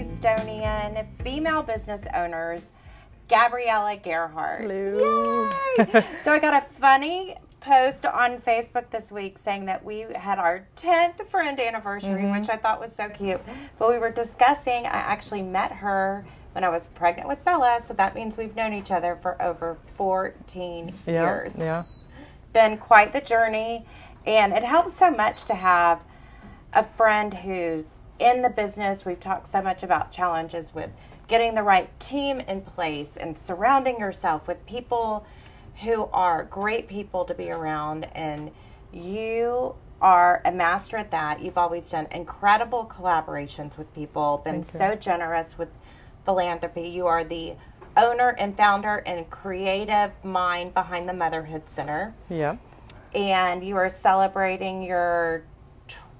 Houstonian female business owners, Gabriela Gerhart. Hello. Yay! So I got a funny post on Facebook this week saying that we had our 10th friend anniversary, which I thought was so cute. But we were discussing, I actually met her when I was pregnant with Bella, so that means we've known each other for over 14 years. Yeah. Been quite the journey, and it helps so much to have a friend who's in the business. We've talked so much about challenges with getting the right team in place and surrounding yourself with people who are great people to be around, and you are a master at that. You've always done incredible collaborations with people, been so generous with philanthropy. You are the owner and founder and creative mind behind the Motherhood Center. Yeah. And you are celebrating your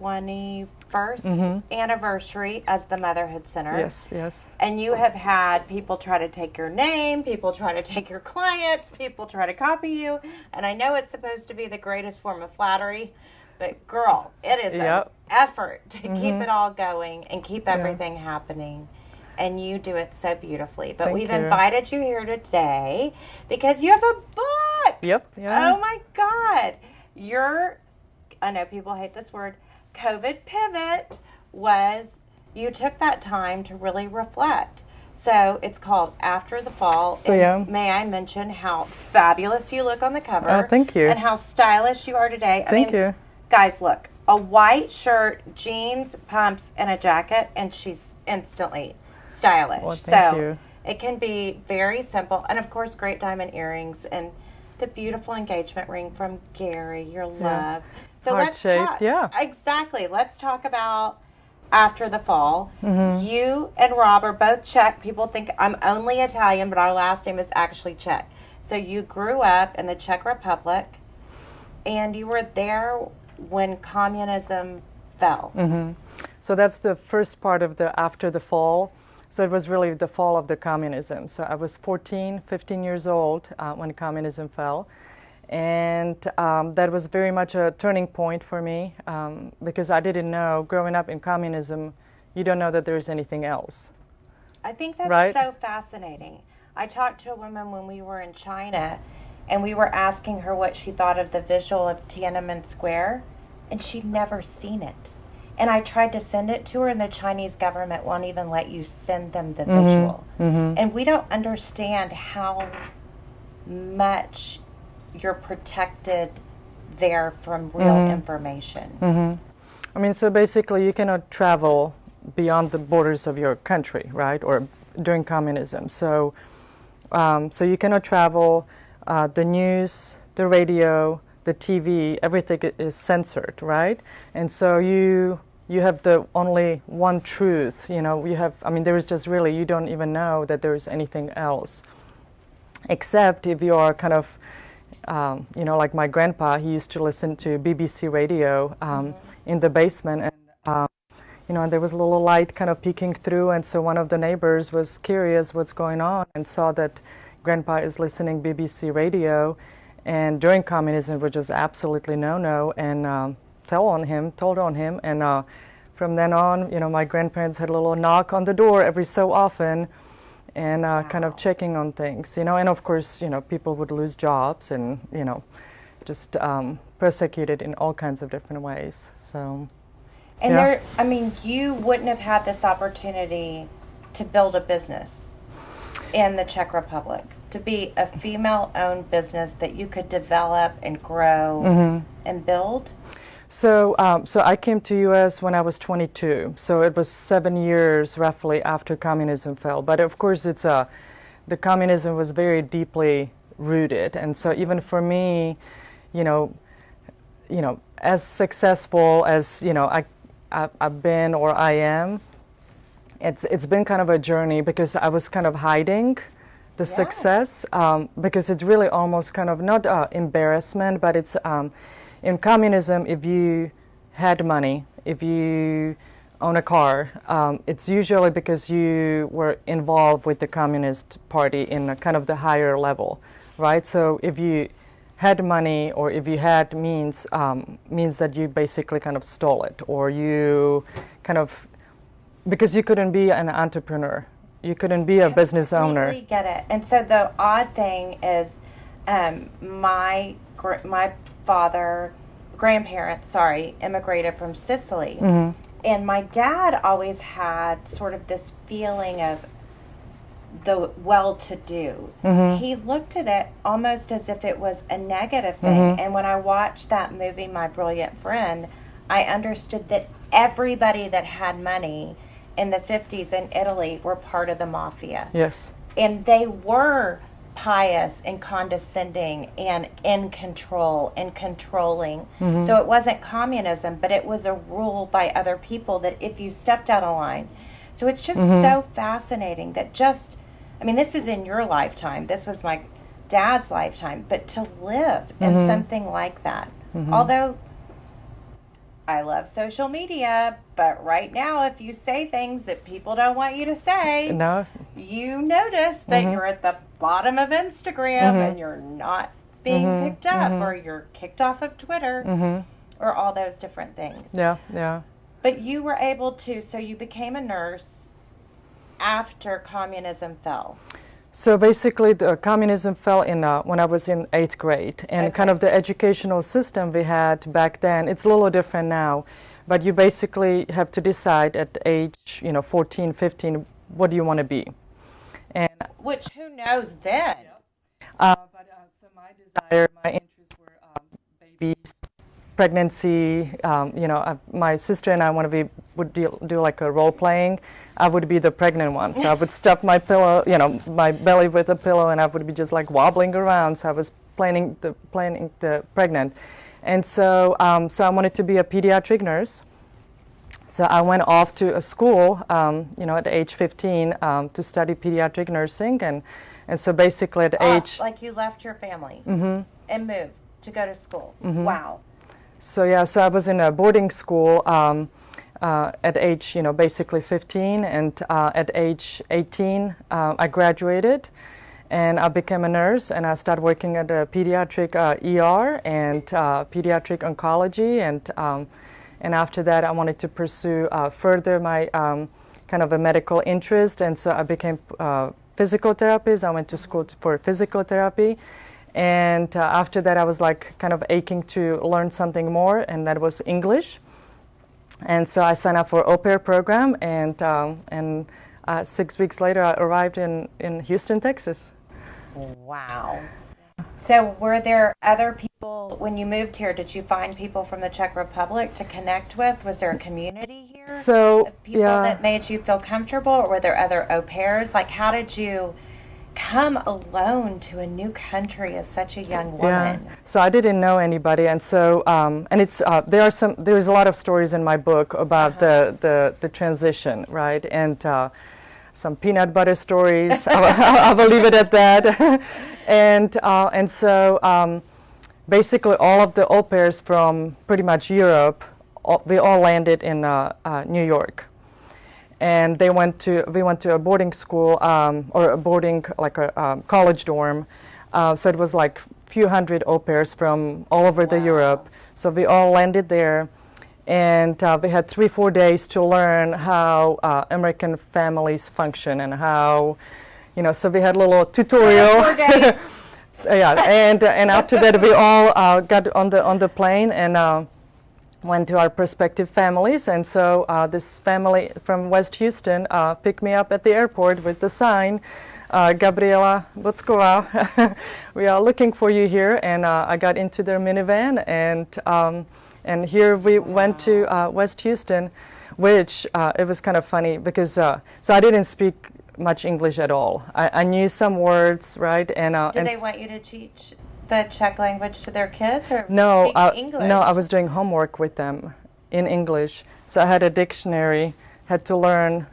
21st anniversary as the Motherhood Center. Yes, yes. And you have had people try to take your name, people try to take your clients, people try to copy you. And I know it's supposed to be the greatest form of flattery, but girl, it is an effort to keep it all going and keep everything happening. And you do it so beautifully. But we've invited you here today because you have a book. Yep. Yeah. Oh my God. I know people hate this word, COVID pivot was, you took that time to really reflect. So it's called After the Fall. So may I mention how fabulous you look on the cover? Oh, thank you. And how stylish you are today. Thank you. Guys, look, a white shirt, jeans, pumps, and a jacket, and she's instantly stylish. Well, thank you. It can be very simple. And of course, great diamond earrings and the beautiful engagement ring from Gary, your love. So let's talk. Yeah. Exactly. Let's talk about After the Fall. You and Rob are both Czech. People think I'm only Italian, but our last name is actually Czech. So you grew up in the Czech Republic, and you were there when communism fell. So that's the first part of the After the Fall. So it was really the fall of the communism. So I was 15 years old when communism fell. And that was very much a turning point for me because I didn't know, growing up in communism, you don't know that there's anything else. I think that's so fascinating. I talked to a woman when we were in China, and we were asking her what she thought of the visual of Tiananmen Square, and she'd never seen it. And I tried to send it to her, and the Chinese government won't even let you send them the visual. And we don't understand how much you're protected there from real information. I mean, so basically you cannot travel beyond the borders of your country, right? Or during communism. So you cannot travel. The news, the radio, the TV, everything is censored, right? And so you have the only one truth, there is just really, you don't even know that there is anything else. Except if you are kind of, like my grandpa, he used to listen to BBC radio in the basement, and and there was a little light kind of peeking through, and so one of the neighbors was curious what's going on and saw that grandpa is listening BBC radio, and during communism, which was absolutely no, and told on him, and from then on, my grandparents had a little knock on the door every so often, and kind of checking on things, and of course, people would lose jobs and, just persecuted in all kinds of different ways, so. And you wouldn't have had this opportunity to build a business in the Czech Republic, to be a female-owned business that you could develop and grow and build? So I came to U.S. when I was 22. So it was 7 years roughly after communism fell. But of course, the communism was very deeply rooted, and so even for me, as successful as I've been or I am, it's been kind of a journey because I was kind of hiding the success because it's really almost kind of not embarrassment, but it's in communism, if you had money, if you own a car, it's usually because you were involved with the Communist Party in a kind of the higher level, right? So if you had money or if you had means that you basically kind of stole it, or you kind of Because you couldn't be an entrepreneur. You couldn't be a business owner. Completely get it. And so the odd thing is, my grandparents, immigrated from Sicily. Mm-hmm. And my dad always had sort of this feeling of the well-to-do. Mm-hmm. He looked at it almost as if it was a negative thing. Mm-hmm. And when I watched that movie, My Brilliant Friend, I understood that everybody that had money in the 50s in Italy were part of the mafia. Yes. And they were pious and condescending and in control and controlling. Mm-hmm. So it wasn't communism, but it was a rule by other people that if you stepped out of line. So it's just so fascinating that this is in your lifetime. This was my dad's lifetime. But to live in something like that, although I love social media, but right now, if you say things that people don't want you to say, you notice that you're at the bottom of Instagram and you're not being picked up, or you're kicked off of Twitter, or all those different things. Yeah, yeah. But you were able to, so you became a nurse after communism fell. So basically, the communism fell in when I was in 8th grade, and kind of the educational system we had back then, it's a little different now, but you basically have to decide at age, 14, 15, what do you want to be? And which, who knows then? So my desire, my interests were babies, pregnancy. My sister and I would do like a role playing. I would be the pregnant one, so I would stuff my pillow, my belly with a pillow, and I would be just like wobbling around. So I was planning the pregnant, and so I wanted to be a pediatric nurse. So I went off to a school, at age 15, to study pediatric nursing, and so basically at age like you left your family and moved to go to school. Wow. So I was in a boarding school. At age, basically 15, and at age 18, I graduated, and I became a nurse, and I started working at a pediatric ER and pediatric oncology, and after that, I wanted to pursue further my kind of a medical interest, and so I became a physical therapist. I went to school for physical therapy, and after that, I was like kind of aching to learn something more, and that was English. And so I signed up for au pair program, and 6 weeks later, I arrived in Houston, Texas. Wow. So were there other people, when you moved here, did you find people from the Czech Republic to connect with? Was there a community here of people that made you feel comfortable, or were there other au pairs? Like, how did you come alone to a new country as such a young woman? Yeah. So I didn't know anybody, and so and it's there's a lot of stories in my book about the transition, right? And some peanut butter stories. I will leave it at that. And so basically all of the au pairs from pretty much Europe, we all landed in New York. And we went to a boarding school, or a boarding, like a college dorm. So it was like a few hundred au pairs from all over the Europe. So we all landed there, and we had 3-4 days to learn how American families function and how, so we had a little tutorial. 4 days. And after that we all got on the plane and went to our prospective families, and so this family from West Houston picked me up at the airport with the sign, Gabriela Gerhart, we are looking for you here, and I got into their minivan, and here we went to West Houston, which it was kind of funny because so I didn't speak much English at all. I knew some words, right? And did they want you to teach the Czech language to their kids, or no, speak English? No, I was doing homework with them in English. So I had a dictionary, had to learn.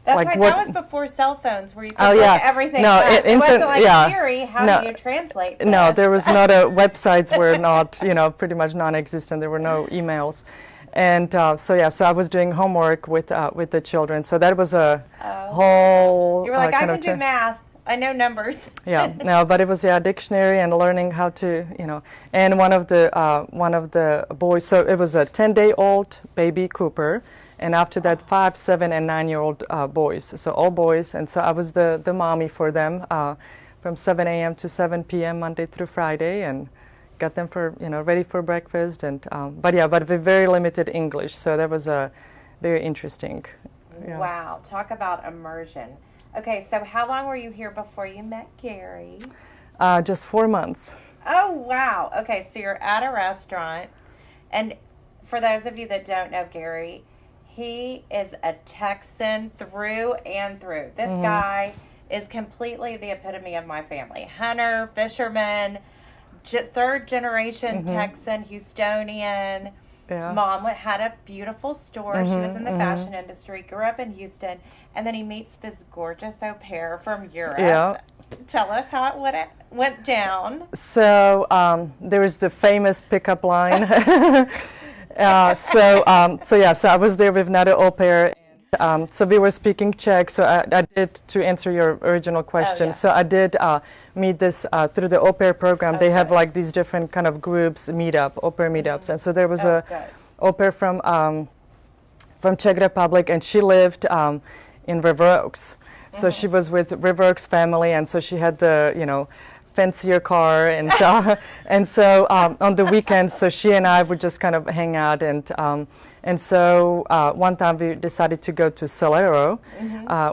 That's right. That was before cell phones, where you could look at everything up. It wasn't like Siri. How do you translate this? No, there was not a websites were not, pretty much non-existent. There were no emails, and so I was doing homework with the children. So that was a whole. You were like, I can do math. I know numbers. But it was dictionary and learning how to, and one of the boys. So it was a 10-day-old baby Cooper, And after that, 5, 7, and 9-year-old boys. So all boys. And so I was the mommy for them from 7 a.m. to 7 p.m. Monday through Friday, and got them for, ready for breakfast. And but with very limited English. So that was very interesting. Yeah. Wow. Talk about immersion. Okay, so how long were you here before you met Gary? Just 4 months. Oh, wow. Okay, so you're at a restaurant. And for those of you that don't know Gary, he is a Texan through and through. This guy is completely the epitome of my family. Hunter, fisherman, third generation Texan, Houstonian. Yeah. Mom had a beautiful store. She was in the fashion industry, grew up in Houston, and then he meets this gorgeous au pair from Europe. Yeah. Tell us how it went down. So there was the famous pickup line. So I was there with another au pair. So we were speaking Czech. So I did, to answer your original question. So I did meet this through the au pair program. They have like these different kind of groups, au pair meetups. And so there was a au pair from Czech Republic, and she lived in River Oaks. So she was with River Oaks family, and so she had the, fancier car, and and so on the weekends, so she and I would just kind of hang out, and so one time we decided to go to Celero,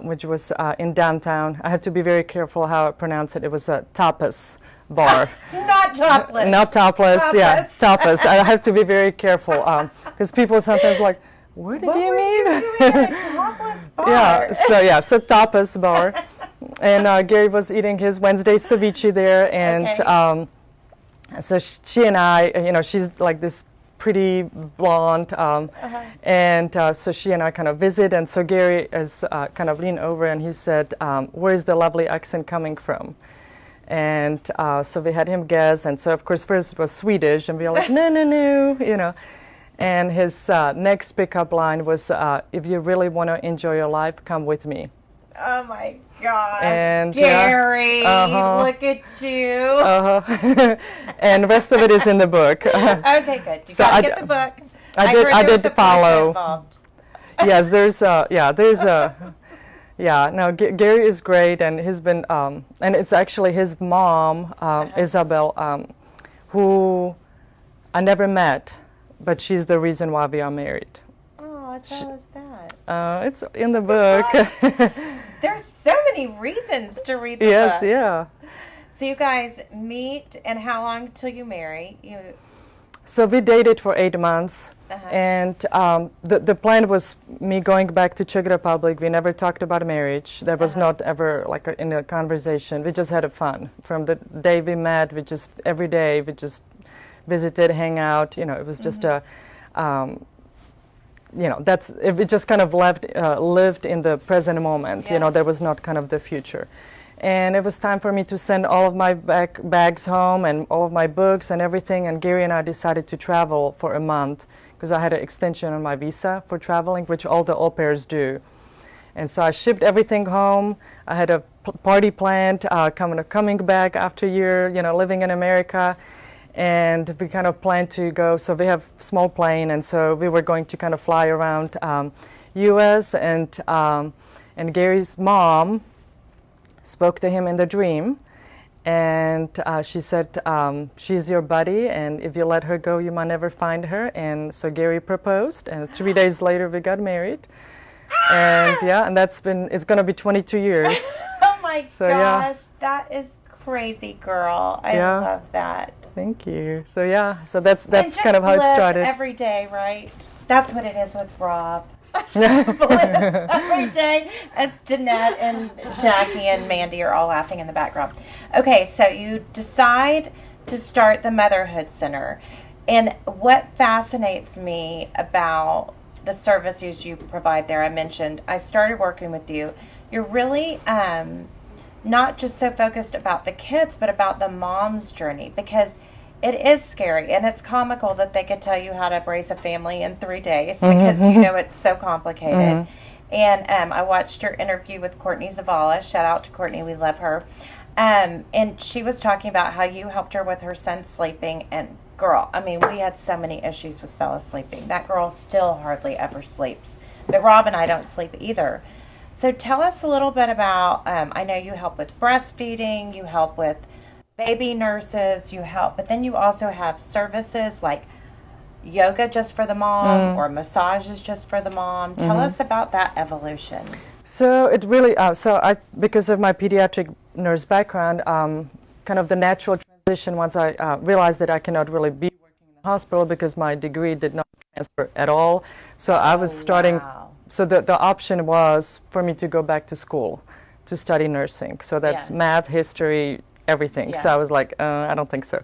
which was in downtown. I have to be very careful how I pronounce it. It was a tapas bar. Not topless. Not topless. Yeah, tapas. I have to be very careful because people sometimes like, what did you mean? At a topless bar? So tapas bar. And Gary was eating his Wednesday ceviche there, and so she and I, she's like this pretty blonde, and so she and I kind of visit, and so Gary is kind of leaned over and he said, where's the lovely accent coming from? And so we had him guess, and so of course first it was Swedish, and we were like, no, and his next pickup line was, if you really want to enjoy your life, come with me. Oh my gosh, and, Gary, look at you. And the rest of it is in the book. Okay, good. You gotta get the book. I did follow. Yes, no, Gary is great, and he's been, and it's actually his mom, Isabel, who I never met, but she's the reason why we are married. Oh, tell us that. It's in the book. There's so many reasons to read the book. Yes, yeah. So you guys meet, and how long till you marry? So we dated for 8 months, and the plan was me going back to Czech Republic. We never talked about marriage. That was not ever like in a conversation. We just had fun. From the day we met, every day we just visited, hang out. It was just a... we just kind of lived in the present moment. Yes. There was not kind of the future. And it was time for me to send all of my bags home and all of my books and everything. And Gary and I decided to travel for a month because I had an extension on my visa for traveling, which all the au pairs do. And so I shipped everything home. I had a party planned, coming back after a year, living in America. And we kind of planned to go, so we have a small plane, and so we were going to kind of fly around U.S., and Gary's mom spoke to him in the dream, and she said, she's your buddy, and if you let her go, you might never find her. And so Gary proposed, and 3 days later we got married. And and it's going to be 22 years. Oh my gosh, that is crazy, girl. I love that. Thank you. So that's kind of how it started. Every day, right? That's what it is with Rob. Bliss every day, as Danette and Jackie and Mandy are all laughing in the background. Okay, so you decide to start the Motherhood Center, and what fascinates me about the services you provide there, I mentioned I started working with you. You're really not just so focused about the kids, but about the mom's journey, because it is scary, and it's comical that they could tell you how to raise a family in 3 days, because it's so complicated. And I watched your interview with Courtney Zavala. Shout out to Courtney, we love her. And she was talking about how you helped her with her son sleeping, and girl, I mean, we had so many issues with Bella sleeping. That girl still hardly ever sleeps. But Rob and I don't sleep either. So tell us a little bit about, I know you help with breastfeeding, you help with baby nurses, you help, but then you also have services like yoga just for the mom or massages just for the mom. Tell us about that evolution. So it really, because of my pediatric nurse background, kind of the natural transition once I realized that I cannot really be working in the hospital because my degree did not transfer at all. So I was starting, so the option was for me to go back to school to study nursing. So that's math, history, everything. So I was like, I don't think so.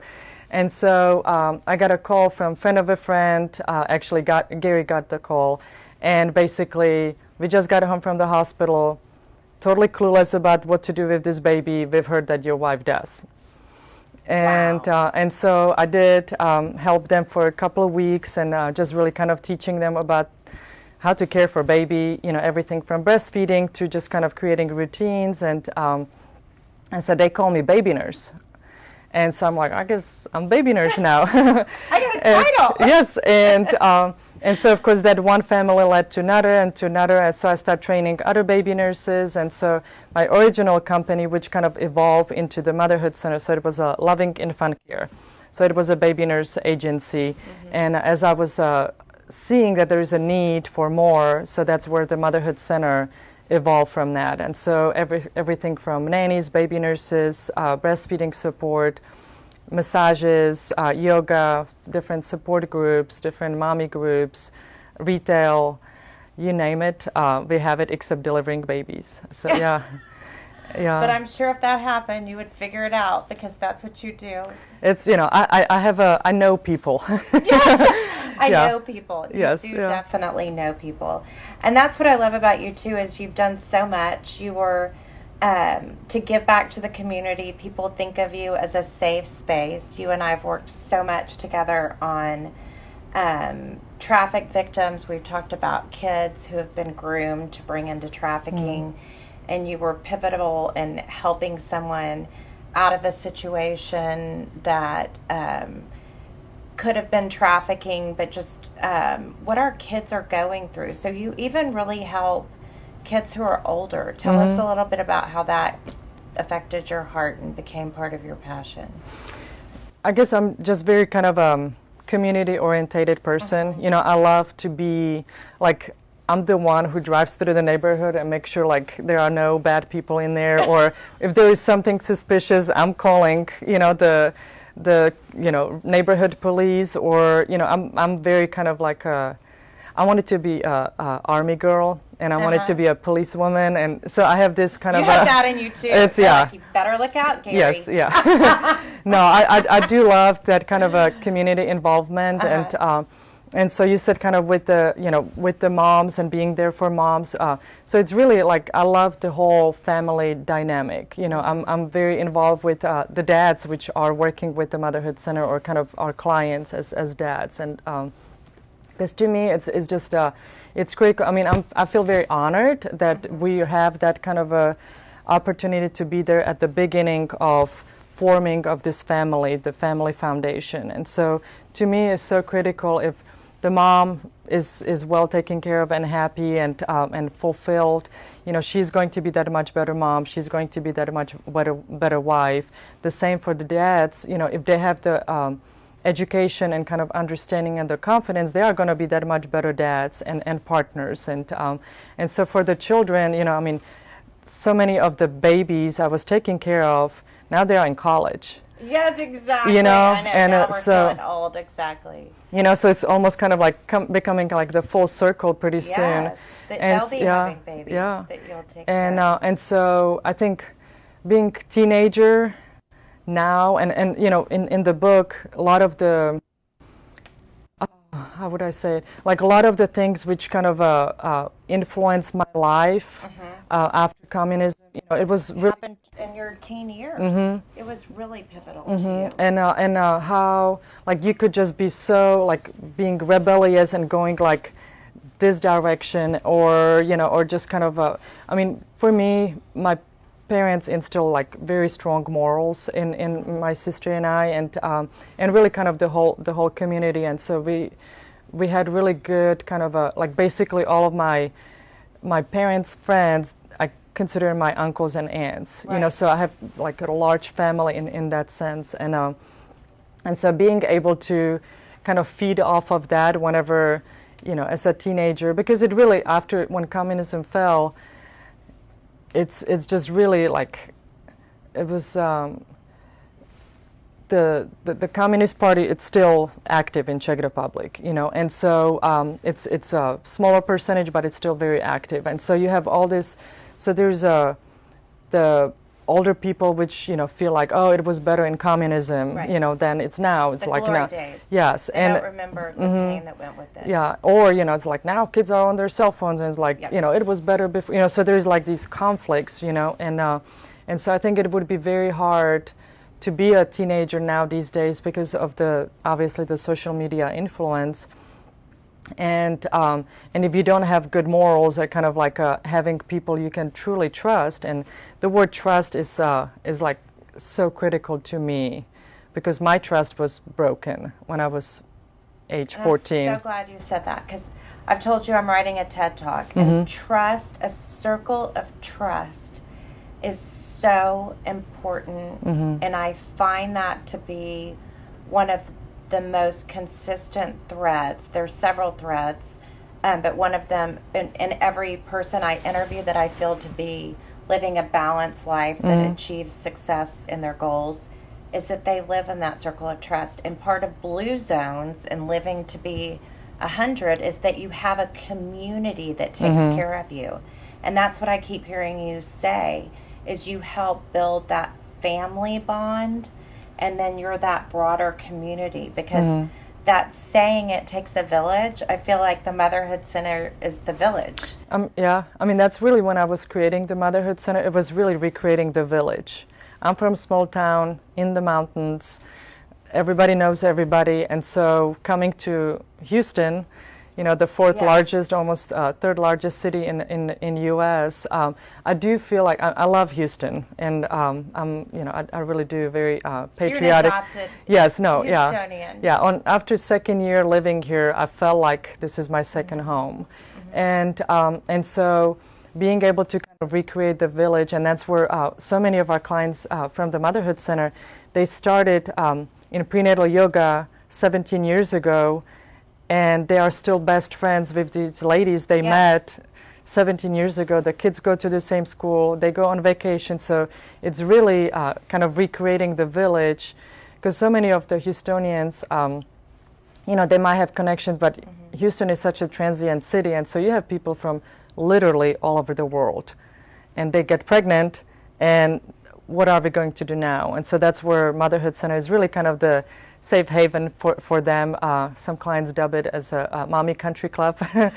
And so I got a call from a friend of a friend, actually Gary got the call, and basically we just got home from the hospital, totally clueless about what to do with this baby. We've heard that your wife does. And and so I did help them for a couple of weeks and just really kind of teaching them about how to care for baby, you know, everything from breastfeeding to just kind of creating routines. And so they call me baby nurse. And so I'm like, I guess I'm baby nurse now. I got a title. Yes, and so of course that one family led to another and to another, and so I started training other baby nurses. And so my original company, which kind of evolved into the Motherhood Center, so it was a loving infant care. So it was a baby nurse agency, and as I was seeing that there is a need for more, so that's where the Motherhood Center evolved from that. And so everything from nannies, baby nurses, breastfeeding support, massages, yoga, different support groups, different mommy groups, retail, you name it, we have it except delivering babies. So yeah. Yeah. But I'm sure if that happened, you would figure it out because that's what you do. It's, you know, I know people. Yes, I know people. You do yeah. definitely know people. And that's what I love about you, too, is you've done so much. You were, to give back to the community, people think of you as a safe space. You and I have worked so much together on traffic victims. We've talked about kids who have been groomed to bring into trafficking. And you were pivotal in helping someone out of a situation that could have been trafficking, but just what our kids are going through. So you even really help kids who are older. Tell us a little bit about how that affected your heart and became part of your passion. I guess I'm just very kind of community-orientated person. You know, I love to be like, I'm the one who drives through the neighborhood and make sure like there are no bad people in there, or if there is something suspicious, I'm calling, you know, the you know, neighborhood police, or you know, I'm very kind of like I wanted to be a army girl, and I wanted to be a policewoman, and so I have this kind of have that in you too. It's like, you better look out, Gary. Yes, yeah. No, I do love that kind of a community involvement. And so you said kind of with the, you know, with the moms and being there for moms. So it's really like, I love the whole family dynamic. You know, I'm very involved with the dads, which are working with the Motherhood Center, or kind of our clients as dads. And because to me, it's just, it's critical. I mean, I feel very honored that we have that kind of a opportunity to be there at the beginning of forming of this family, the family foundation. And so to me, it's so critical if the mom is well taken care of and happy and fulfilled, you know, she's going to be that much better mom. She's going to be that much better wife. The same for the dads. You know, if they have the education and kind of understanding and the confidence, they are going to be that much better dads and partners. And so for the children, you know, I mean, so many of the babies I was taking care of, now they are in college. Yes, exactly. You know, I know. and now we're so feeling old, exactly. You know, so it's almost kind of like becoming like the full circle pretty soon. Yes, they'll be having babies that you'll take care of. And so I think being teenager now, and you know, in the book, a lot of the how would I say it? Like a lot of the things which kind of influenced my life after communism. You know, it was really happened in your teen years. It was really pivotal to you. And how like you could just be so like being rebellious and going like this direction, or you know, or just kind of I mean, for me, my parents instilled like very strong morals in my sister and I, and really kind of the whole community. And so we had really good kind of like basically all of my parents' friends I consider my uncles and aunts. Right. You know, so I have like a large family in that sense, and so being able to kind of feed off of that whenever, you know, as a teenager, because it really, after, when communism fell, it's just really like, it was, the Communist Party, it's still active in Czech Republic, you know, and so it's a smaller percentage, but it's still very active. And so you have all this, so there's the older people which, you know, feel like, oh, it was better in communism, right. you know, than it's now. It's the like glory now. days. Yes. They don't remember the pain that went with it. Yeah, or, you know, it's like now kids are on their cell phones, and it's like, Yep. you know, it was better before, you know, so there's like these conflicts, you know, and so I think it would be very hard to be a teenager now these days because of obviously the social media influence. And if you don't have good morals, kind of like having people you can truly trust, and the word trust is like so critical to me, because my trust was broken when I was age 14. I'm so glad you said that, because I've told you I'm writing a TED Talk, and trust, a circle of trust, is so important, and I find that to be one of the most consistent threads. There's several threads, but one of them in every person I interview that I feel to be living a balanced life that achieves success in their goals is that they live in that circle of trust. And part of Blue Zones and living to be 100 is that you have a community that takes care of you. And that's what I keep hearing you say, is you help build that family bond, and then you're that broader community, because that saying, it takes a village, I feel like the Motherhood Center is the village. Yeah, I mean, that's really when I was creating the Motherhood Center, it was really recreating the village. I'm from a small town in the mountains. Everybody knows everybody, and so coming to Houston, you know, the fourth largest, almost third largest city in U.S. I do feel like I love Houston, and I'm, you know, I really do, very patriotic. You're an adopted Houstonian. Yeah. After second year living here, I felt like this is my second home, and so being able to kind of recreate the village, and that's where so many of our clients from the Motherhood Center, they started in prenatal yoga 17 years ago. And they are still best friends with these ladies they met 17 years ago. The kids go to the same school. They go on vacation. So it's really kind of recreating the village, because so many of the Houstonians, you know, they might have connections, but Houston is such a transient city. And so you have people from literally all over the world. And they get pregnant, and what are we going to do now? And so that's where Motherhood Center is really kind of the safe haven for them. Some clients dub it as a mommy country club. I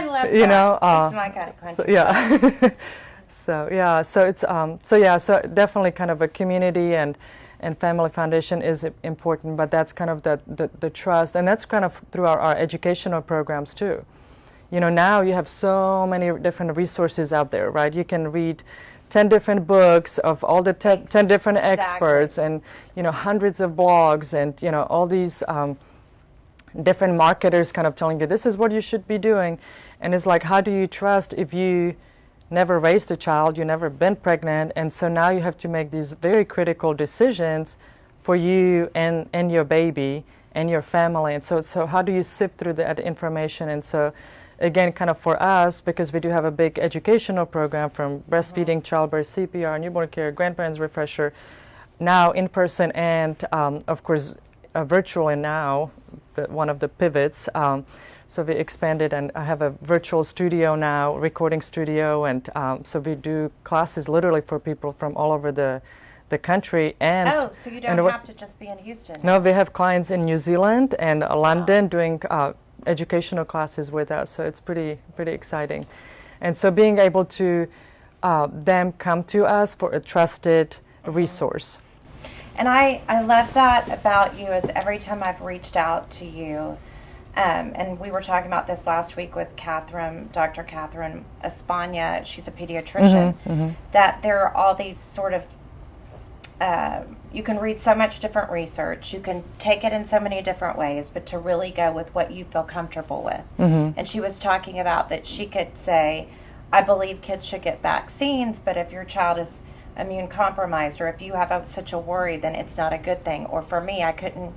love that. You know, it's my kind of country. So, yeah. So it's so definitely kind of a community and family foundation is important, but that's kind of the trust, and that's kind of through our educational programs too. You know, now you have so many different resources out there, right? You can read 10 different books of all the 10 different experts, and, you know, hundreds of blogs, and, you know, all these different marketers kind of telling you this is what you should be doing. And it's like, how do you trust if you never raised a child, you never been pregnant, and so now you have to make these very critical decisions for you and your baby and your family. And so how do you sift through that information? And so again, kind of for us, because we do have a big educational program from breastfeeding, childbirth, CPR, newborn care, grandparents refresher, now in person, and of course virtually now, one of the pivots. So we expanded, and I have a virtual studio now, recording studio, and so we do classes literally for people from all over the country. And so you don't have to just be in Houston. No, we have clients in New Zealand and London doing educational classes with us, so it's pretty exciting. And so being able to them come to us for a trusted resource. And I love that about you, is every time I've reached out to you, and we were talking about this last week with Dr. Catherine Espana. She's a pediatrician. That there are all these sort of you can read so much different research. You can take it in so many different ways, but to really go with what you feel comfortable with. And she was talking about that she could say, I believe kids should get vaccines, but if your child is immune compromised, or if you have such a worry, then it's not a good thing. Or for me, I couldn't,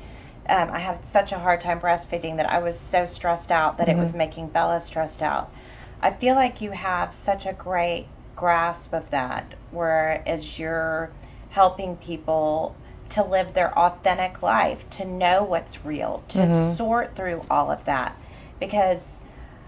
I had such a hard time breastfeeding that I was so stressed out that it was making Bella stressed out. I feel like you have such a great grasp of that, whereas you're helping people to live their authentic life, to know what's real, to sort through all of that. Because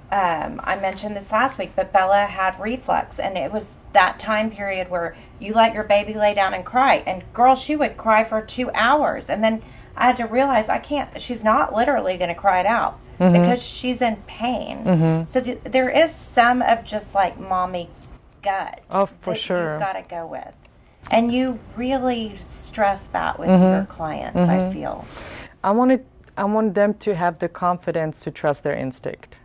I mentioned this last week, but Bella had reflux, and it was that time period where you let your baby lay down and cry. And girl, she would cry for 2 hours. And then I had to realize she's not literally going to cry it out because she's in pain. So there is some of just like mommy gut for sure you've got to go with. And you really stress that with your clients, I feel. I want them to have the confidence to trust their instinct,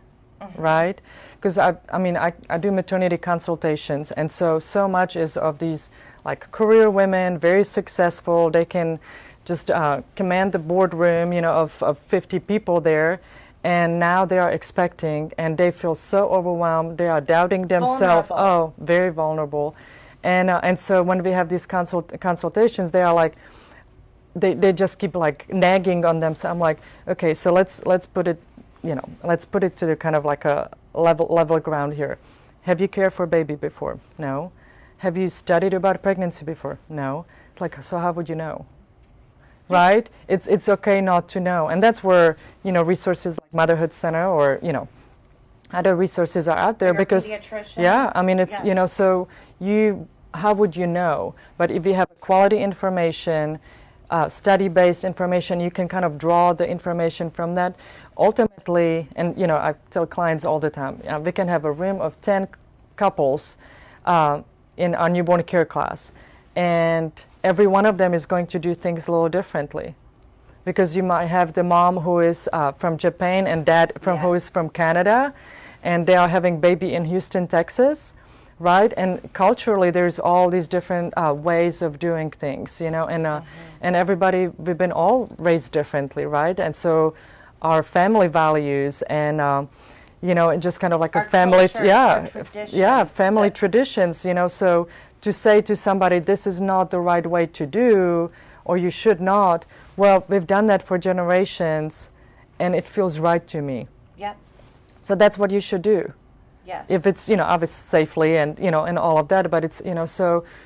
right? Because I do maternity consultations, and so much is of these like career women, very successful. They can just command the boardroom, of 50 people there, and now they are expecting, and they feel so overwhelmed. They are doubting themselves. Oh, very vulnerable. And so when we have these consultations, they are like, they just keep like nagging on them. So I'm like, okay, so let's put it, let's put it to the kind of like a level ground here. Have you cared for a baby before? No. Have you studied about pregnancy before? No. Like, so how would you know? Right? It's okay not to know, and that's where resources like Motherhood Center or other resources are out there because it's so how would you know? But if you have quality information, study-based information, you can kind of draw the information from that. Ultimately, and I tell clients all the time, we can have a room of 10 couples in our newborn care class, and every one of them is going to do things a little differently. Because you might have the mom who is from Japan and dad who is from Canada, and they are having baby in Houston, Texas, right? And culturally, there's all these different ways of doing things, and everybody, we've been all raised differently, right? And so our family values and just kind of like our a family, culture, family traditions, So to say to somebody, this is not the right way to do, or you should not. Well, we've done that for generations, and it feels right to me. Yep. So that's what you should do. Yes. If it's, obviously safely and, and all of that, but it's,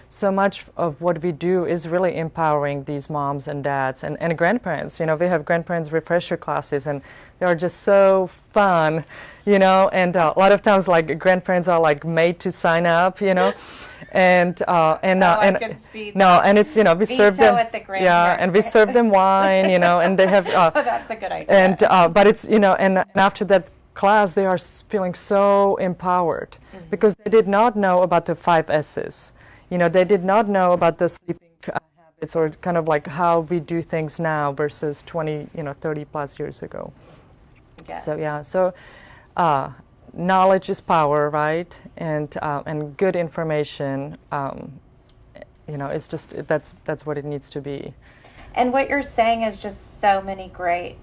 so much of what we do is really empowering these moms and dads and grandparents. We have grandparents refresher classes, and they are just so fun, and a lot of times, like, grandparents are, like, made to sign up, and I can see that. No, and it's we serve them and we serve them wine, and they have that's a good idea. And but it's and after that class they are feeling so empowered because they did not know about the 5 S's. They did not know about the sleeping habits or kind of like how we do things now versus 20, 30 plus years ago. Yes. So knowledge is power, right? And good information, it's just that's what it needs to be. And what you're saying is just so many great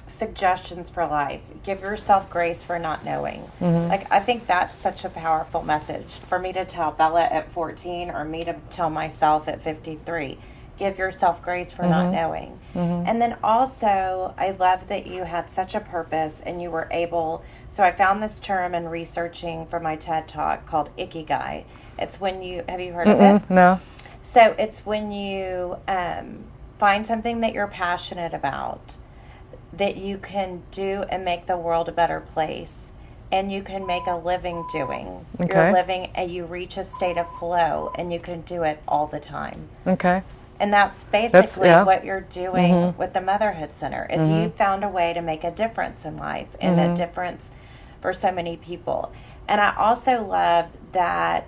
suggestions for life. Give yourself grace for not knowing. Like, I think that's such a powerful message for me to tell Bella at 14 or me to tell myself at 53. Give yourself grace for not knowing. And then also, I love that you had such a purpose and you were able, so I found this term in researching for my TED Talk called Ikigai. It's when have you heard of it? No. So it's when you find something that you're passionate about, that you can do and make the world a better place, and you can make a living doing. Okay. You're living and you reach a state of flow, and you can do it all the time. Okay. And that's basically what you're doing with the Motherhood Center, is you found a way to make a difference in life and a difference for so many people. And I also love that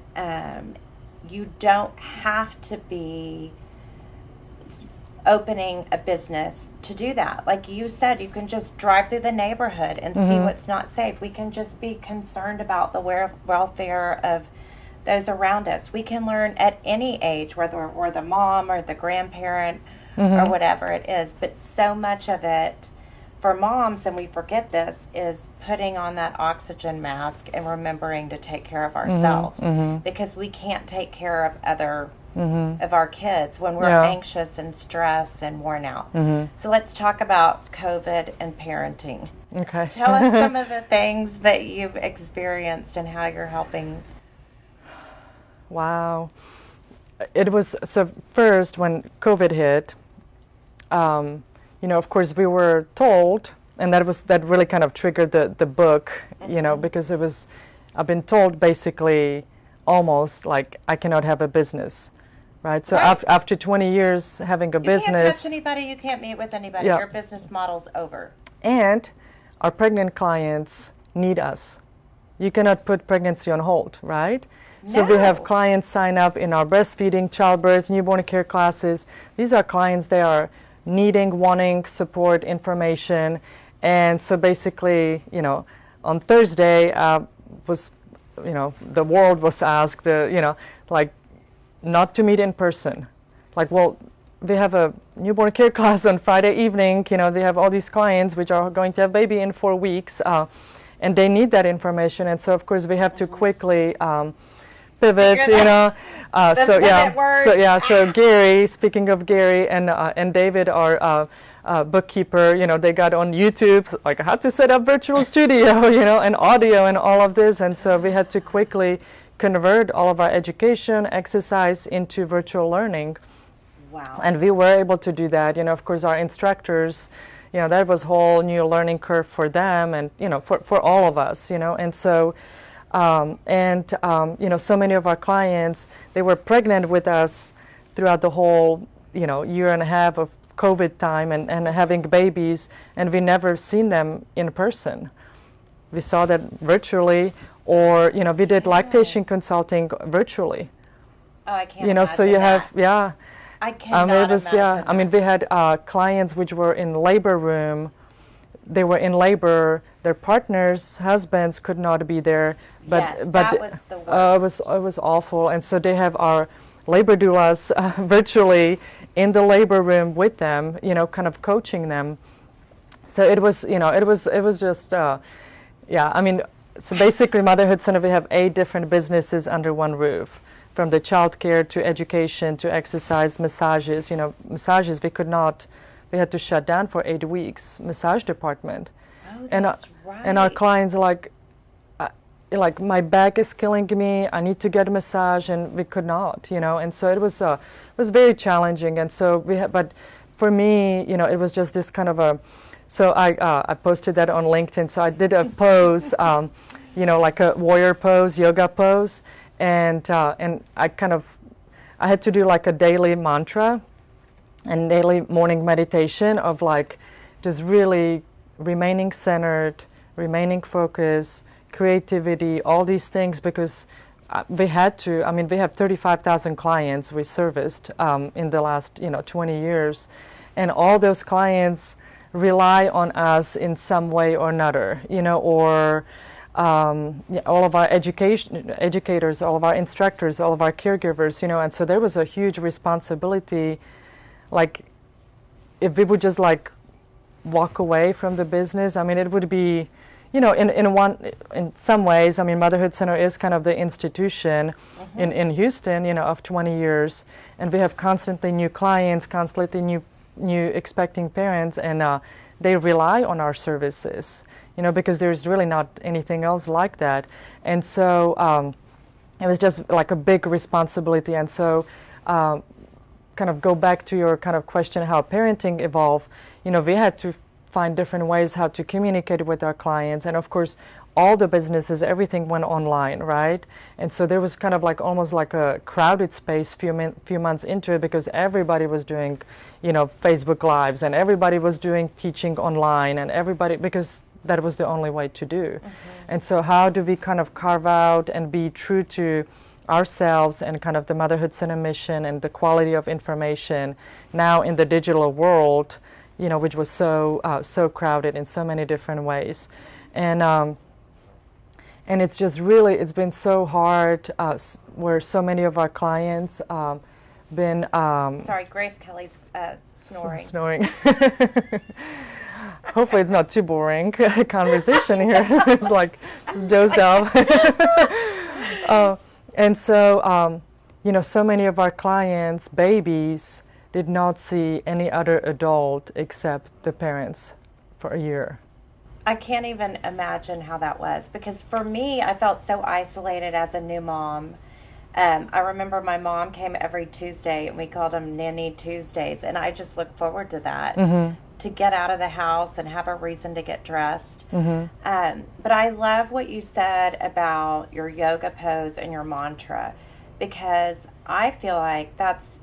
you don't have to be opening a business to do that. Like you said, you can just drive through the neighborhood and see what's not safe. We can just be concerned about the welfare of those around us. We can learn at any age, whether we're the mom or the grandparent or whatever it is. But so much of it for moms, and we forget this, is putting on that oxygen mask and remembering to take care of ourselves, because we can't take care of other of our kids when we're anxious and stressed and worn out. So let's talk about COVID and parenting. Okay. Tell us some of the things that you've experienced and how you're helping. Wow. It was, so first when COVID hit, you know, of course we were told, and that really kind of triggered the book, you know, because I've been told basically almost like I cannot have a business. Right. So after 20 years having a business, you can't touch anybody. You can't meet with anybody. Your business model's over. And our pregnant clients need us. You cannot put pregnancy on hold, right? No. So we have clients sign up in our breastfeeding, childbirth, newborn care classes. These are clients, they are needing, wanting support, information. And so basically, you know, on Thursday was, you know, the world was asked, you know, like, not to meet in person. Like, well, we have a newborn care class on Friday evening, you know, they have all these clients which are going to have baby in 4 weeks, and they need that information. And so, of course, we have to quickly pivot, you know. So Gary, speaking of Gary and David, our bookkeeper, you know, they got on YouTube, like how to set up virtual studio, you know, and audio and all of this. And so we had to quickly convert all of our education, exercise into virtual learning. Wow. And we were able to do that. You know, of course, our instructors, you know, that was a whole new learning curve for them and, you know, for all of us, you know. And so, you know, so many of our clients, they were pregnant with us throughout the whole, you know, year and a half of COVID time and having babies, and we never seen them in person. We saw that virtually. Or, you know, we did lactation consulting virtually. Oh, I can't. You know, so you have, I cannot imagine that. I mean, we had clients which were in labor room. They were in labor. Their partners, husbands could not be there. But that was the worst. It was awful. And so they have our labor doulas virtually in the labor room with them, you know, kind of coaching them. So it was, you know, it was just, I mean. So basically, Motherhood Center, we have 8 different businesses under one roof, from the childcare to education to exercise, massages. You know, massages, we had to shut down for 8 weeks, massage department. Oh, that's right. And our clients are like, my back is killing me, I need to get a massage, and we could not, you know. And so it was very challenging. And so but for me, you know, it was just this kind of a, so I posted that on LinkedIn. So I did a pose, you know, like a warrior pose, yoga pose, and I had to do like a daily mantra and daily morning meditation of like just really remaining centered, remaining focused, creativity, all these things, because we had to. I mean, we have 35,000 clients we serviced in the last 20 years, and all those clients rely on us in some way or another, you know, or all of our educators, all of our instructors, all of our caregivers, you know. And so there was a huge responsibility, like if we would just like walk away from the business, I mean, it would be, you know, in some ways, I mean, Motherhood Center is kind of the institution in Houston, you know, of 20 years, and we have constantly new clients, constantly new expecting parents, and they rely on our services, you know, because there's really not anything else like that. And so it was just like a big responsibility. And so kind of go back to your kind of question, how parenting evolved, you know, we had to find different ways how to communicate with our clients. And of course, all the businesses, everything went online, right? And so there was kind of like almost like a crowded space few months into it, because everybody was doing, you know, Facebook Lives, and everybody was doing teaching online, and everybody, because that was the only way to do. And so how do we kind of carve out and be true to ourselves and kind of the Motherhood Center mission and the quality of information now in the digital world, you know, which was so crowded in so many different ways. And it's just really, it's been so hard where so many of our clients been... Sorry, Grace Kelly's snoring. Snoring. Hopefully it's not too boring conversation here. It's like dozed off. And so, you know, so many of our clients, babies, did not see any other adult except the parents for a year. I can't even imagine how that was, because for me, I felt so isolated as a new mom. I remember my mom came every Tuesday, and we called them Nanny Tuesdays, and I just looked forward to that, to get out of the house and have a reason to get dressed. But I love what you said about your yoga pose and your mantra, because I feel like that's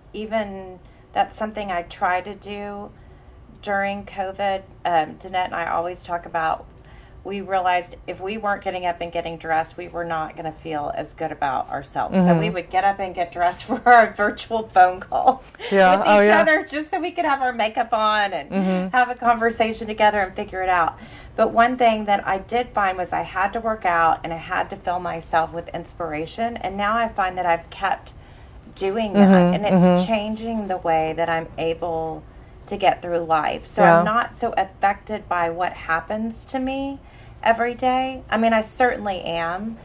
something I try to do during COVID. Danette and I always talk about, we realized if we weren't getting up and getting dressed, we were not going to feel as good about ourselves. So we would get up and get dressed for our virtual phone calls with each other, just so we could have our makeup on and have a conversation together and figure it out. But one thing that I did find was I had to work out and I had to fill myself with inspiration. And now I find that I've kept doing that, and it's changing the way that I'm able to get through life. So I'm not so affected by what happens to me every day. I mean, I certainly am,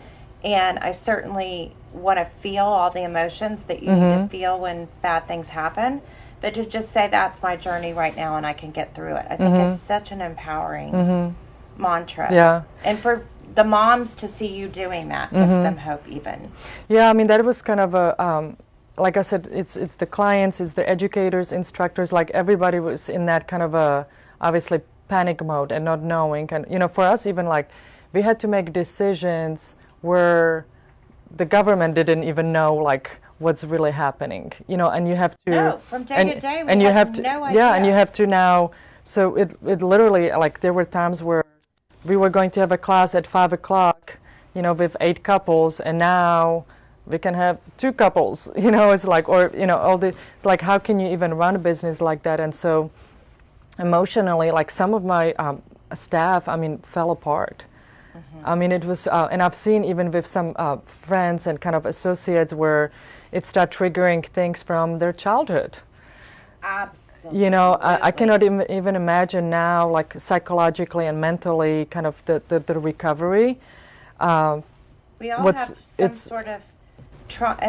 and I certainly want to feel all the emotions that you need to feel when bad things happen. But to just say that's my journey right now and I can get through it, I think is such an empowering mantra. Yeah. And for the moms to see you doing that gives them hope even. Yeah, I mean, that was kind of a... like I said, it's the clients, it's the educators, instructors, like everybody was in that kind of a, obviously, panic mode and not knowing. And, you know, for us even, like, we had to make decisions where the government didn't even know, like, what's really happening, you know, and you have to... No, from day to day, we had no idea. Yeah, and you have to now, so it literally, like, there were times where we were going to have a class at 5 o'clock, you know, with 8 couples, and now... we can have 2 couples, you know, it's like, or, you know, all the, it's like, how can you even run a business like that? And so emotionally, like some of my staff, I mean, fell apart. I mean, it was, and I've seen even with some friends and kind of associates where it started triggering things from their childhood. Absolutely. You know, I cannot even imagine now, like psychologically and mentally, kind of the recovery. We all have some sort of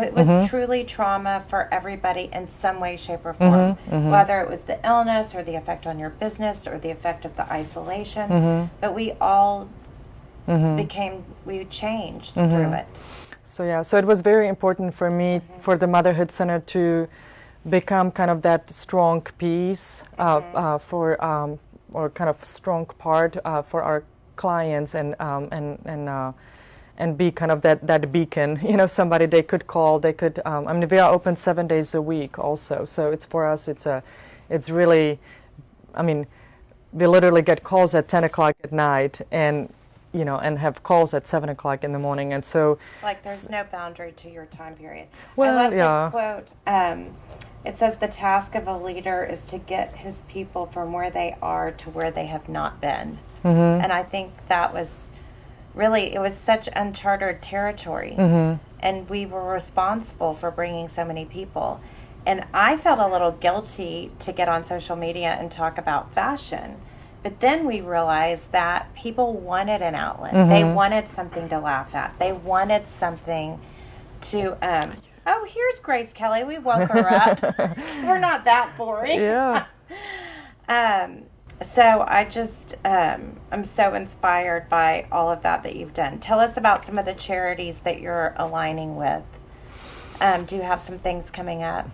it was truly trauma for everybody in some way, shape, or form. Whether it was the illness or the effect on your business or the effect of the isolation. But we all we changed through it. So yeah, so it was very important for me, for the Motherhood Center to become kind of that strong piece for, or kind of strong part for our clients and be kind of that beacon, you know, somebody they could call, they could, I mean, we are open 7 days a week also, so it's for us, it's really, I mean, we literally get calls at 10 o'clock at night and, you know, and have calls at 7 o'clock in the morning, and so. Like there's no boundary to your time period. Well, I love this quote. It says, the task of a leader is to get his people from where they are to where they have not been. And I think that was really, it was such uncharted territory, and we were responsible for bringing so many people. And I felt a little guilty to get on social media and talk about fashion, but then we realized that people wanted an outlet. They wanted something to laugh at. They wanted something to, oh, here's Grace Kelly. We woke her up. We're not that boring. Yeah. So I just, I'm so inspired by all of that you've done. Tell us about some of the charities that you're aligning with. Do you have some things coming up?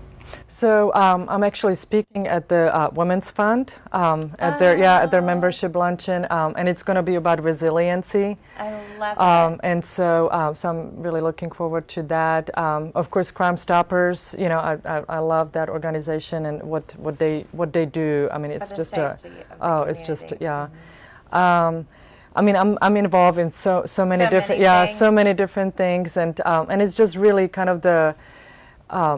So I'm actually speaking at the Women's Fund at their membership luncheon, and it's going to be about resiliency. I love it. And so, so I'm really looking forward to that. Of course, Crime Stoppers. You know, I love that organization and what they do. I mean, it's just it's just I mean, I'm involved in so many So different, many yeah, things. so many different things, and it's just really kind of a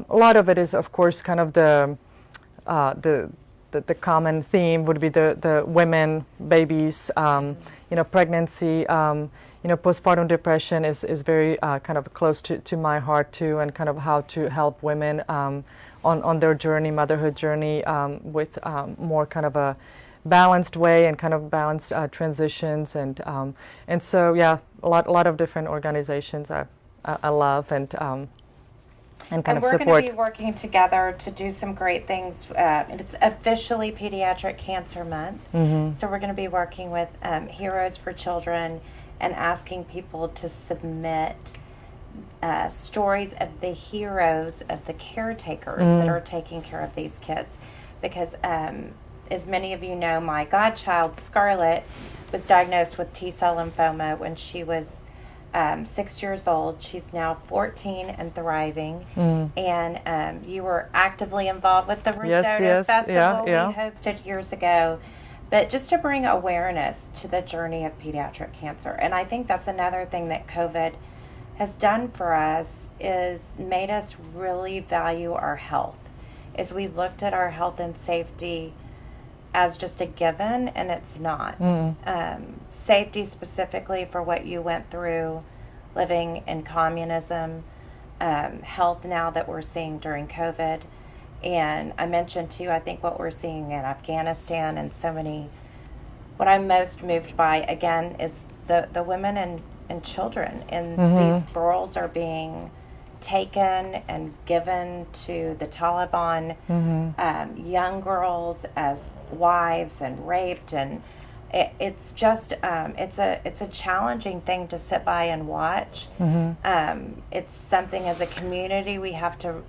lot of it is, of course, kind of uh, the the common theme would be the women, babies, pregnancy, postpartum depression is very kind of close to my heart too, and kind of how to help women on their journey, motherhood journey, with more kind of a balanced way and kind of balanced transitions, and so yeah, a lot of different organizations I love and kind And of we're going support. to be working together to do some great things. It's officially Pediatric Cancer Month. So we're going to be working with Heroes for Children and asking people to submit stories of the heroes, of the caretakers that are taking care of these kids. Because as many of you know, my godchild, Scarlett, was diagnosed with T-cell lymphoma when she was 6 years old. She's now 14 and thriving. And you were actively involved with the Risotto Yes, Festival yeah. we hosted years ago. But just to bring awareness to the journey of pediatric cancer. And I think that's another thing that COVID has done for us, is made us really value our health. As we looked at our health and safety as just a given, and it's not. Safety specifically for what you went through living in communism, health now that we're seeing during COVID. And I mentioned too, I think what we're seeing in Afghanistan and so many, what I'm most moved by again is the women and children. And these girls are being taken and given to the Taliban, young girls as wives and raped, and it's just it's a challenging thing to sit by and watch. It's something as a community we have to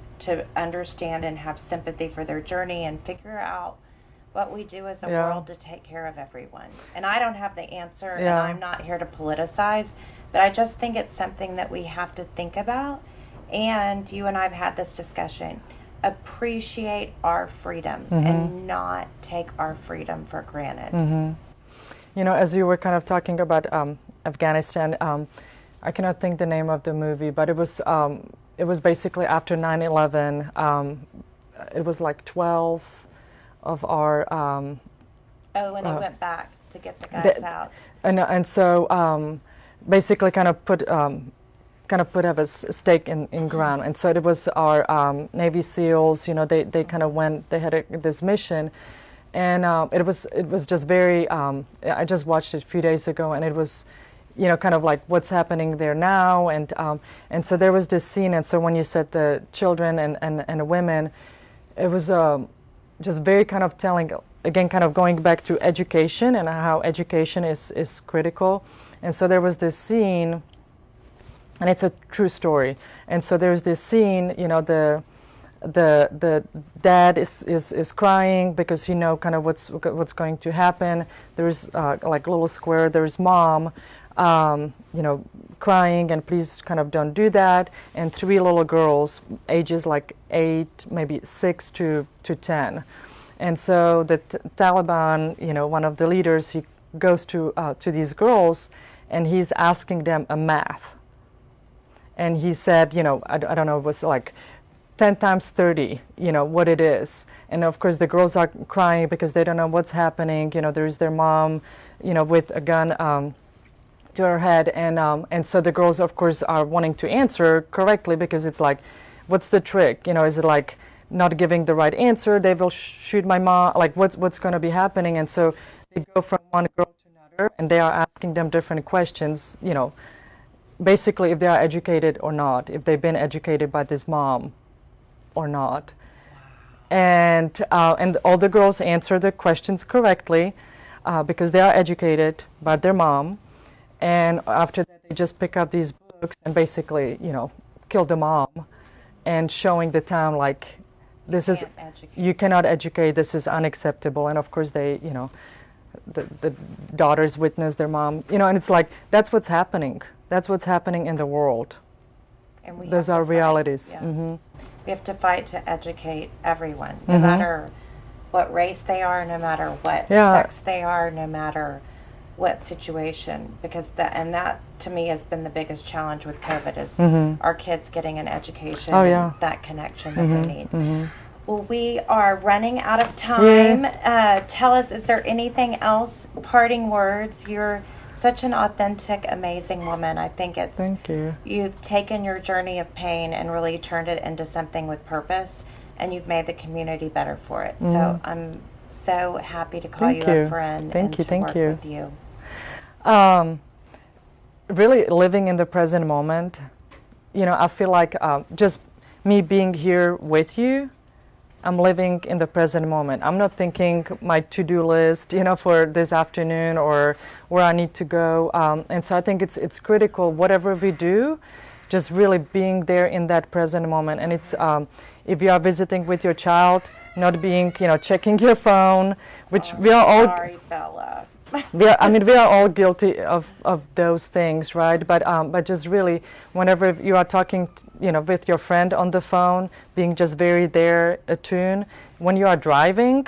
understand and have sympathy for their journey and figure out what we do as a world to take care of everyone. And I don't have the answer, and I'm not here to politicize, but I just think it's something that we have to think about. And you and I have had this discussion. Appreciate our freedom and not take our freedom for granted. As you were kind of talking about Afghanistan, I cannot think the name of the movie, but it was basically after 9/11. It was like 12 of our. When they went back to get the guys out. And so basically kind of put have a stake in ground, and so it was our Navy SEALs. They kind of went. They had this mission. And it was just very. I just watched it a few days ago, and it was, kind of like what's happening there now, and so there was this scene, and so when you said the children and the women, it was just very kind of telling again, kind of going back to education and how education is critical, and so there was this scene, and it's a true story, and so there's this scene, the dad is crying because he know kind of what's going to happen. There's like a little square. There's mom, crying, and please kind of don't do that. And 3 little girls, ages like 8, maybe 6 to 10. And so the Taliban, one of the leaders, he goes to these girls, and he's asking them a math. And he said, I don't know, it was like 10 times 30, what it is. And of course the girls are crying because they don't know what's happening. There's their mom, with a gun to her head. And so the girls, of course, are wanting to answer correctly because it's like, what's the trick? Is it like not giving the right answer? They will shoot my mom. Like, what's going to be happening? And so they go from one girl to another, and they are asking them different questions, basically if they are educated or not, if they've been educated by this mom or not. And all the girls answer the questions correctly because they are educated by their mom. And after that, they just pick up these books and basically, kill the mom, and showing the town like, you cannot educate, this is unacceptable. And of course they, the daughters witness their mom, and it's like, that's what's happening. That's what's happening in the world. And those are realities. Yeah. We have to fight to educate everyone, no matter what race they are, no matter what sex they are, no matter what situation, because that to me has been the biggest challenge with COVID is our kids getting an education and that connection that they need. Well, we are running out of time. Tell us, is there anything else, parting words? You're such an authentic, amazing woman. I think it's, thank you. You've taken your journey of pain and really turned it into something with purpose, and you've made the community better for it. So I'm so happy to call you a friend and to work with you. Really living in the present moment, you know, I feel like just me being here with you, I'm living in the present moment. I'm not thinking my to-do list, you know, for this afternoon or where I need to go. And so I think it's critical, whatever we do, just really being there in that present moment. And it's, if you are visiting with your child, not being, you know, checking your phone, which we are all... Sorry, Bella. we are all guilty of those things, right? But just really, whenever you are talking, you know, with your friend on the phone, being just very there, attuned. When you are driving,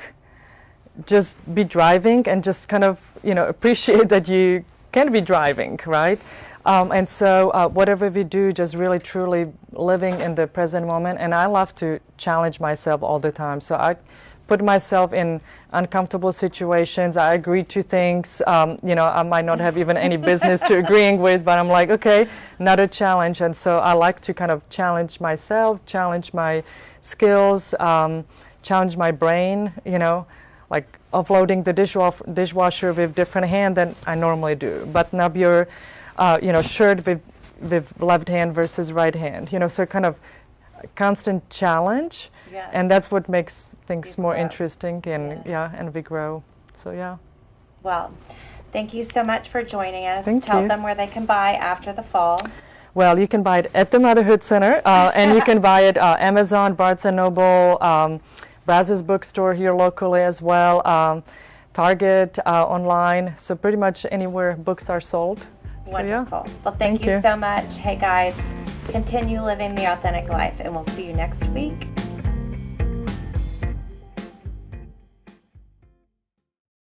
just be driving and just kind of, you know, appreciate that you can be driving, right? And so whatever we do, just really truly living in the present moment. And I love to challenge myself all the time. So I put myself in uncomfortable situations. I agree to things, you know, I might not have even any business to agreeing with, but I'm like, okay, another challenge. And so I like to kind of challenge myself, challenge my skills, challenge my brain, you know, like offloading the dishwasher with different hand than I normally do. Button up your, you know, shirt with left hand versus right hand, you know, so kind of constant challenge. Yes. And that's what makes things more interesting, and and we grow. So Well, thank you so much for joining us. Tell them where they can buy After the Fall. Well, you can buy it at the Motherhood Center, and you can buy it Amazon, Barnes & Noble, Brazos Bookstore here locally as well, Target, online, so pretty much anywhere books are sold. Wonderful. Well, thank you so much. Hey guys, continue living the authentic life, and we'll see you next week.